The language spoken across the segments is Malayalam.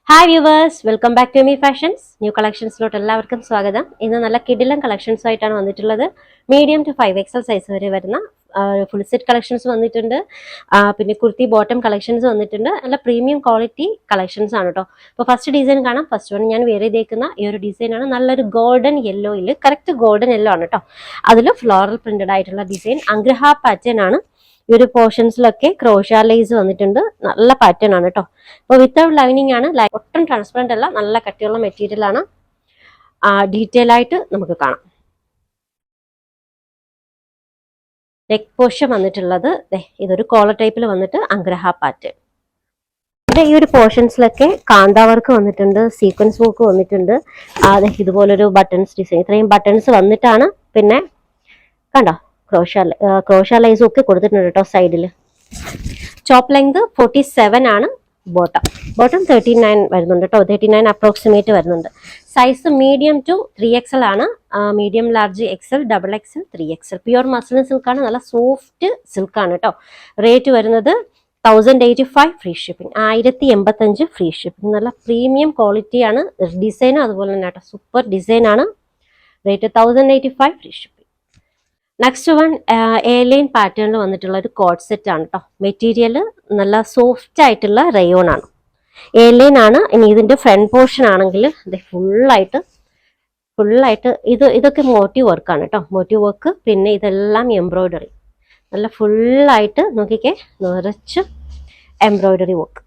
Hi viewers, welcome back to me fashions. New കളക്ഷൻസിലോട്ട് എല്ലാവർക്കും സ്വാഗതം. ഇന്ന് നല്ല കിടിലൻ കളക്ഷൻസ് ആയിട്ടാണ് വന്നിട്ടുള്ളത്. മീഡിയം ടു 5XL സൈസ് വരെ വരുന്ന ഫുൾ സെറ്റ് കളക്ഷൻസ് വന്നിട്ടുണ്ട്. പിന്നെ കുർത്തി ബോട്ടം കളക്ഷൻസ് വന്നിട്ടുണ്ട്. നല്ല പ്രീമിയം ക്വാളിറ്റി കളക്ഷൻസ് ആണ് കേട്ടോ. അപ്പോൾ ഫസ്റ്റ് ഡിസൈൻ കാണാം. ഫസ്റ്റ് വൺ ഞാൻ വേറെ ചെയ്തേക്കുന്ന ഈ ഒരു ഡിസൈനാണ്. നല്ലൊരു ഗോൾഡൻ യെല്ലോയിൽ, കറക്റ്റ് ഗോൾഡൻ യെല്ലോ ആണ് കേട്ടോ. അതിൽ ഫ്ലോറൽ പ്രിന്റഡ് ആയിട്ടുള്ള ഡിസൈൻ, അഗ്രഹ പാറ്റേൺ ആണ്. ഈ ഒരു പോർഷൻസിലൊക്കെ ക്രോഷ ലേസ് വന്നിട്ടുണ്ട്. നല്ല പാറ്റേൺ ആണ് കേട്ടോ. അപ്പോൾ വിത്തൗട്ട് ലൈനിങ് ആണ്, ഒട്ടും ട്രാൻസ്പെറന്റ് അല്ല, നല്ല കട്ടിയുള്ള മെറ്റീരിയൽ ആണ്. ഡീറ്റെയിൽ ആയിട്ട് നമുക്ക് കാണാം. നെക്ക് പോർഷൻ വന്നിട്ടുള്ളത് ഇതൊരു കോളർ ടൈപ്പിൽ വന്നിട്ട് അഗ്രഹ പാറ്റേൺ. ഇവിടെ ഈ ഒരു പോർഷൻസിലൊക്കെ കാന്ത വർക്ക് വന്നിട്ടുണ്ട്, സീക്വൻസ് വർക്ക് വന്നിട്ടുണ്ട്. ഇതുപോലൊരു ബട്ടൺസ് ഡിസൈൻ, ഇത്രയും ബട്ടൺസ് വന്നിട്ടാണ്. പിന്നെ കണ്ടോ ക്രോഷ ലൈസും ഒക്കെ കൊടുത്തിട്ടുണ്ട് കേട്ടോ സൈഡിൽ. ടോപ്പ് ലെങ്ത് 47 ആണ്. ബോട്ടം 39 വരുന്നുണ്ട് കേട്ടോ. 39 അപ്രോക്സിമേറ്റ് വരുന്നുണ്ട്. സൈസ് മീഡിയം ടു 3XL ആണ്. Medium, large, XL, XXL, 3XL. Pure muslin സിൽക്കാണ്, നല്ല സോഫ്റ്റ് സിൽക്കാണ് കേട്ടോ. റേറ്റ് വരുന്നത് 1085 ഫ്രീ ഷിപ്പിംഗ്, 1085 ഫ്രീ ഷിപ്പിംഗ്. നല്ല പ്രീമിയം ക്വാളിറ്റിയാണ്. ഡിസൈനും അതുപോലെ തന്നെ കേട്ടോ, സൂപ്പർ ഡിസൈൻ ആണ്. Rate 1085 free shipping. Next one airline പാറ്റേണിൽ വന്നിട്ടുള്ള ഒരു കോഡ് സെറ്റ് ആണ് കേട്ടോ. മെറ്റീരിയൽ നല്ല സോഫ്റ്റ് ആയിട്ടുള്ള റയോൺ ആണ്. എയർലൈൻ ആണ്. ഇനി ഇതിന്റെ ഫ്രണ്ട് പോർഷൻ ആണെങ്കിൽ ഫുള്ളായിട്ട് ഇതൊക്കെ മോട്ടീവ് വർക്കാണ് കേട്ടോ. മോട്ടീവ് വർക്ക്, പിന്നെ ഇതെല്ലാം എംബ്രോയിഡറി. നല്ല ഫുള്ളായിട്ട് നോക്കിക്കേ, നിറച്ച് എംബ്രോയിഡറി വർക്ക്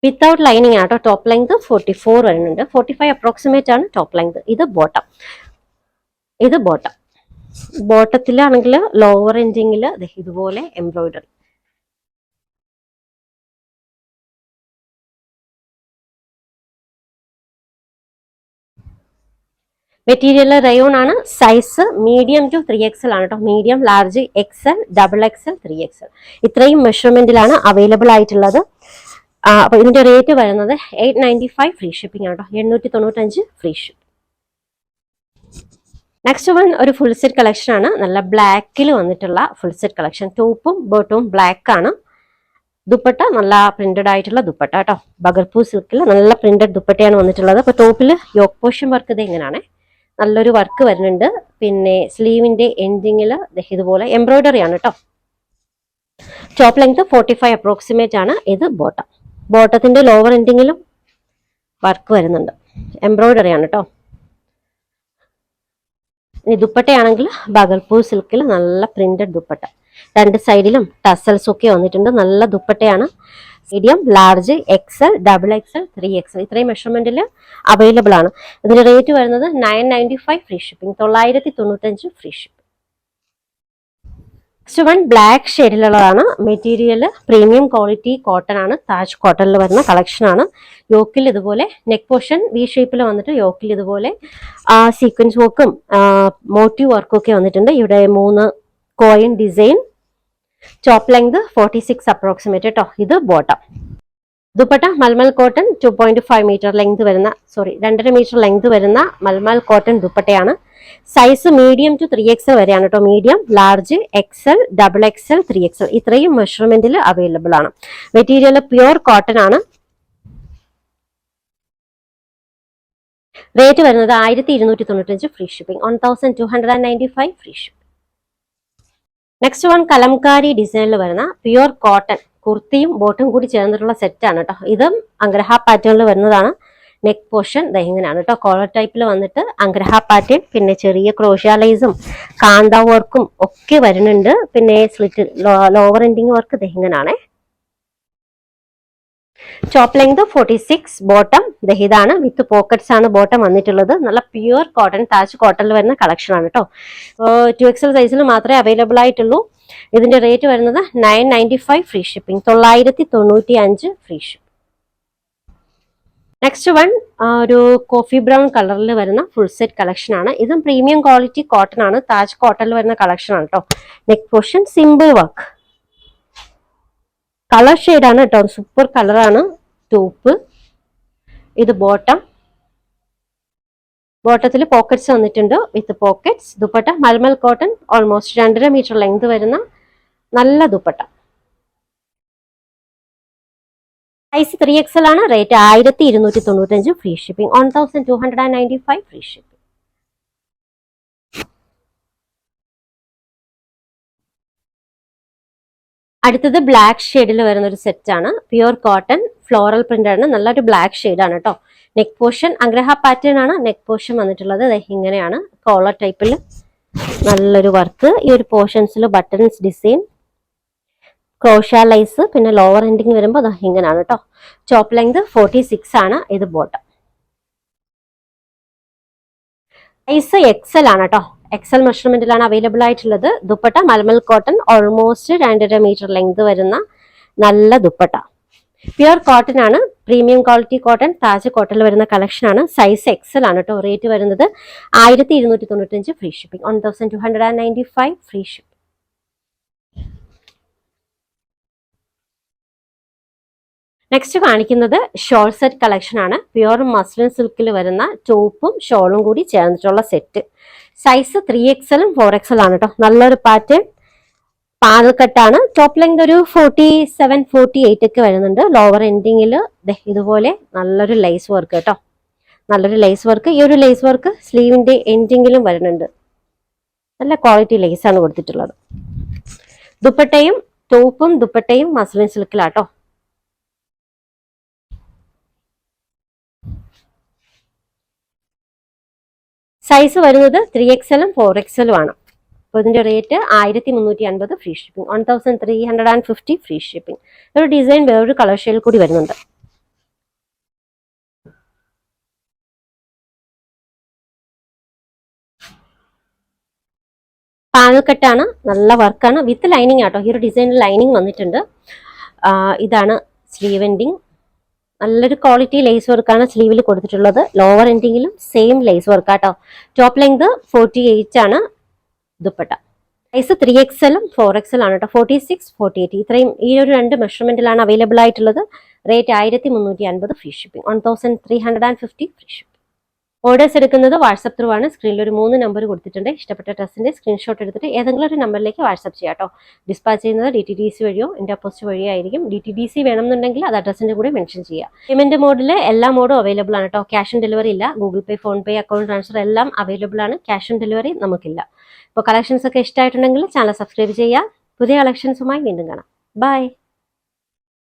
വിത്തൗട്ട് ലൈനിങ് ആട്ടോ. ടോപ്പ് ലെങ്ത് 44 വരുന്നുണ്ട്. 45 അപ്രോക്സിമേറ്റ് ആണ് ടോപ്പ് ലെങ്ത്. ഇത് ബോട്ടം. ബോട്ടത്തിലാണെങ്കിൽ ലോവർ എൻഡിങ്ങിൽ ഇതുപോലെ എംബ്രോയിഡറി. മെറ്റീരിയൽ റയോൺ ആണ്. സൈസ് മീഡിയം ടു 3XL ആണ് കേട്ടോ. Medium, large, XL, XXL, 3XL ഇത്രയും മെഷർമെന്റിലാണ് അവൈലബിൾ ആയിട്ടുള്ളത്. അപ്പൊ ഇതിന്റെ റേറ്റ് വരുന്നത് 895 ഫ്രീ ഷിപ്പിംഗ് ആണ് കേട്ടോ. 895 ഫ്രീ ഷിപ്പിംഗ്. നെക്സ്റ്റ് വൺ ഒരു ഫുൾ സെറ്റ് കളക്ഷൻ ആണ്. നല്ല ബ്ലാക്കിൽ വന്നിട്ടുള്ള ഫുൾ സെറ്റ് കളക്ഷൻ. ടോപ്പും ബോട്ടവും ബ്ലാക്ക് ആണ്. ദുപ്പട്ട നല്ല പ്രിന്റഡ് ആയിട്ടുള്ള ദുപ്പട്ട കേട്ടോ. ബഗൽപൂർ സിൽക്കിൽ നല്ല പ്രിന്റഡ് ദുപ്പട്ടയാണ് വന്നിട്ടുള്ളത്. അപ്പൊ ടോപ്പിൽ യോക്ക് പോർഷൻ വർക്ക് ഇത് എങ്ങനെയാണ്, നല്ലൊരു വർക്ക് വരുന്നുണ്ട്. പിന്നെ സ്ലീവിന്റെ എൻഡിങ്ങിൽ ഇതുപോലെ എംബ്രോയിഡറി ആണ് കേട്ടോ. ടോപ്പ് ലെങ്ത് 45 അപ്രോക്സിമേറ്റ് ആണ്. ഇത് ബോട്ടത്തിന്റെ ലോവർ എൻഡിങ്ങിലും വർക്ക് വരുന്നുണ്ട്. എംബ്രോയിഡറി ആണ് കേട്ടോ. ഇനി ദുപ്പട്ടയാണെങ്കിൽ ബഗൽപൂർ സിൽക്കിൽ നല്ല പ്രിന്റഡ് ദുപ്പട്ട. രണ്ട് സൈഡിലും ടസൽസ് ഒക്കെ വന്നിട്ടുണ്ട്. നല്ല ദുപ്പട്ടയാണ്. Medium, large, XL, XXL, 3XL ഇത്രയും മെഷർമെന്റിൽ അവൈലബിൾ ആണ്. ഇതിന്റെ റേറ്റ് വരുന്നത് 995 free shipping, 995 free shipping. Next one black ഷെയ്ഡിലുള്ളതാണ്. മെറ്റീരിയൽ പ്രീമിയം ക്വാളിറ്റി കോട്ടൺ ആണ്. താജ് കോട്ടണിൽ വരുന്ന കളക്ഷൻ ആണ്. യോക്കിൽ ഇതുപോലെ നെക്ക് പോർഷൻ വി ഷേപ്പിൽ വന്നിട്ട് യോക്കിൽ ഇതുപോലെ സീക്വൻസ് വർക്കും മോട്ടീവ് വർക്കും ഒക്കെ വന്നിട്ടുണ്ട്. ഇവിടെ 3 coin design. Top length 46 approximate കേട്ടോ. ഇത് bottom. Dupatta mulmul cotton 2.5 metre length വരുന്ന 2.5 മീറ്റർ ലെങ്ത് വരുന്ന മൽമൽ കോട്ടൺ ദുപ്പട്ടയാണ്. സൈസ് മീഡിയം ടു 3XL വരെയാണ് കേട്ടോ. Medium, large, XL, XXL, 3XL ഇത്രയും മെഷർമെന്റിൽ അവൈലബിൾ ആണ്. മെറ്റീരിയൽ പ്യുവർ കോട്ടൺ ആണ്. റേറ്റ് വരുന്നത് 1295 free shipping, 1295 free shipping. Next one Kalamkari ഡിസൈനിൽ വരുന്ന പ്യുവർ കോട്ടൺ കുർത്തിയും ബോട്ടും കൂടി ചേർന്നിട്ടുള്ള സെറ്റ് ആണ് കേട്ടോ. ഇതും അഗ്രഹ പാറ്റേണിൽ വരുന്നതാണ്. നെക്ക് പോർഷൻ ഇങ്ങനെയാണ് കേട്ടോ. കോളർ ടൈപ്പിൽ വന്നിട്ട് അഗ്രഹ പാറ്റേൺ, പിന്നെ ചെറിയ ക്രോഷ ലൈസും കാന്ത വർക്കും ഒക്കെ വരുന്നുണ്ട്. പിന്നെ സ്ലിറ്റ് ലോവർ എൻഡിങ് വർക്ക് ഇങ്ങനെയാണ്. ടോപ്പ് ലെങ്ത് 46, ബോട്ടം ഇതാണ്. വിത്ത് പോക്കറ്റ്സ് ആണ് ബോട്ടം വന്നിട്ടുള്ളത്. നല്ല പ്യുവർ കോട്ടൺ, താജ് കോട്ടണിൽ വരുന്ന കളക്ഷൻ ആണ് കേട്ടോ. 2XL സൈസിൽ മാത്രമേ അവൈലബിൾ ആയിട്ടുള്ളൂ. ഇതിന്റെ റേറ്റ് വരുന്നത് 995 free shipping, 995 free shipping. Next one ഒരു കോഫി ബ്രൗൺ കളറിൽ വരുന്ന ഫുൾ സെറ്റ് കളക്ഷൻ ആണ്. ഇതും പ്രീമിയം ക്വാളിറ്റി കോട്ടൺ ആണ്. താജ് കോട്ടണിൽ വരുന്ന കളക്ഷൻ ആണ് കേട്ടോ. Neck portion simple work. Colour ഷെയ്ഡാണ് കേട്ടോ. സൂപ്പർ കളറാണ്. ടോപ്പ് ഇത് ബോട്ടത്തിൽ പോക്കറ്റ്സ് വന്നിട്ടുണ്ട്. With pockets. Dupatta mulmul cotton, almost 2.5 metre length വരുന്ന നല്ല ദുപ്പട്ട. സൈസ് 3XL ആണ്. Rate 1295 free shipping. 1295 free shipping. അടുത്തത് ബ്ലാക്ക് ഷെയ്ഡിൽ വരുന്ന ഒരു സെറ്റ് ആണ്. പ്യുവർ കോട്ടൺ ഫ്ലോറൽ പ്രിന്റ് ആണ്. നല്ലൊരു ബ്ലാക്ക് ഷെയ്ഡ് ആണ് കേട്ടോ. നെക്ക് പോർഷൻ അഗ്രഹ പാറ്റേൺ ആണ്. നെക്ക് പോർഷൻ വന്നിട്ടുള്ളത് ഇങ്ങനെയാണ്. കോളർ ടൈപ്പിൽ നല്ലൊരു വർക്ക്. ഈ ഒരു പോർഷൻസിൽ ബട്ടൺസ് ഡിസൈൻ, ക്രോഷ ലൈസ്, പിന്നെ ലോവർ എൻഡിങ് വരുമ്പോൾ ഇങ്ങനെയാണ് കേട്ടോ. ടോപ്പ് ലെങ്ത് 46 ആണ്. ഇത് ബോട്ടം. സൈസ് XL ആണ് കേട്ടോ. XL മെഷർമെന്റിലാണ് അവൈലബിൾ ആയിട്ടുള്ളത്. Dupatta mulmul cotton, almost 2.5 metre length വരുന്ന നല്ല ദുപ്പട്ട. പ്യുവർ കോട്ടൺ ആണ്. പ്രീമിയം ക്വാളിറ്റി കോട്ടൺ, താജ് കോട്ടണിൽ വരുന്ന കളക്ഷൻ ആണ്. സൈസ് XL ആണ് കേട്ടോ. റേറ്റ് വരുന്നത് 1295 free shipping. 1295 free shipping. Next കാണിക്കുന്നത് ഷോൾ സെറ്റ് കളക്ഷൻ ആണ്. പ്യുവർ മസ്ലിൻ സിൽക്കിൽ വരുന്ന ടോപ്പും ഷോളും കൂടി ചേർന്നിട്ടുള്ള സെറ്റ്. സൈസ് 3XL 4XL ആണ് കേട്ടോ. നല്ലൊരു പാറ്റേൺ പാനൽ കട്ടാണ്. ടോപ്പ് ലെങ്ത് ഒരു 47 48 ഒക്കെ വരുന്നുണ്ട്. ലോവർ എൻഡിങ്ങിൽ ഇതുപോലെ നല്ലൊരു ലേസ് വർക്ക് കേട്ടോ. നല്ലൊരു ലേസ് വർക്ക്. ഈ ഒരു ലേസ് വർക്ക് സ്ലീവിന്റെ എൻഡിങ്ങിലും വരുന്നുണ്ട്. നല്ല ക്വാളിറ്റി ലേസ് ആണ് കൊടുത്തിട്ടുള്ളത്. ദുപ്പട്ടയും ടോപ്പും ദുപ്പട്ടയും മസ്ലിൻ സിൽക്കിലാട്ടോ. സൈസ് വരുന്നത് 3XL 4XL ആണ്. അപ്പോൾ ഇതിന്റെ rate 1350 free shipping. 1350 free shipping. ഒരു ഡിസൈൻ വേറൊരു കളർ ഷെയ്ഡിൽ കൂടി വരുന്നുണ്ട്. പാനൽ കട്ടാണ്. നല്ല വർക്കാണ്. വിത്ത് ലൈനിങ് ആട്ടോ. ഈ ഒരു ഡിസൈനിൽ ലൈനിങ് വന്നിട്ടുണ്ട്. ഇതാണ് സ്ലീവ് എൻഡിങ്. നല്ലൊരു ക്വാളിറ്റി ലേസ് വർക്കാണ് സ്ലീവിൽ കൊടുത്തിട്ടുള്ളത്. ലോവർ എൻഡിങ്ങിലും സെയിം ലേസ് വർക്ക് ആട്ടോ. ടോപ്പ് ലെങ്ത് 48 ആണ്. ദുപ്പട്ട സൈസ് 3XL 4XL ആണ് കേട്ടോ. 46 48 ഇത്രയും ഈ ഒരു രണ്ട് മെഷർമെന്റിലാണ് അവൈലബിൾ ആയിട്ടുള്ളത്. Rate 1350 free shipping. 1350 free shipping. Orders എടുക്കുന്നത് വാട്സപ്പ് ത്രൂ ആണ്. സ്ക്രീനിൽ ഒരു 3 നമ്പർ കൊടുത്തിട്ടുണ്ട്. ഇഷ്ടപ്പെട്ട ഡ്രസ്സിന്റെ സ്ക്രീൻഷോട്ട് എടുത്തിട്ട് ഏതെങ്കിലും ഒരു നമ്പറിലേക്ക് വാട്സപ്പ് ചെയ്യാം കേട്ടോ. ഡിസ്പാച്ച് ചെയ്യുന്നത് DTDC വഴിയോ ഇന്ത്യ പോസ്റ്റ് വഴിയോ ആയിരിക്കും. DTDC വേണമെന്നുണ്ടെങ്കിൽ അത് അഡ്രസ്സിന്റെ കൂടെ മെൻഷൻ ചെയ്യാം. പേയ്മെന്റ് മോഡിൽ എല്ലാ മോഡും അവൈലബിൾ ആണ് കേട്ടോ. ക്യാഷ് ഓൺ ഡെലിവറി ഇല്ല. ഗൂഗിൾ പേ, ഫോൺ പേ, അക്കൗണ്ട് ട്രാൻസ്ഫർ എല്ലാം അവൈലബിൾ ആണ്. ക്യാഷ് ഓൺ ഡെലിവറി നമുക്കില്ല. ഇപ്പോൾ കളക്ഷൻസ് ഒക്കെ ഇഷ്ടമായിട്ടുണ്ടെങ്കിൽ ചാനൽ സബ്സ്ക്രൈബ് ചെയ്യുക. പുതിയ കളക്ഷൻസുമായി വീണ്ടും കാണാം. ബൈ.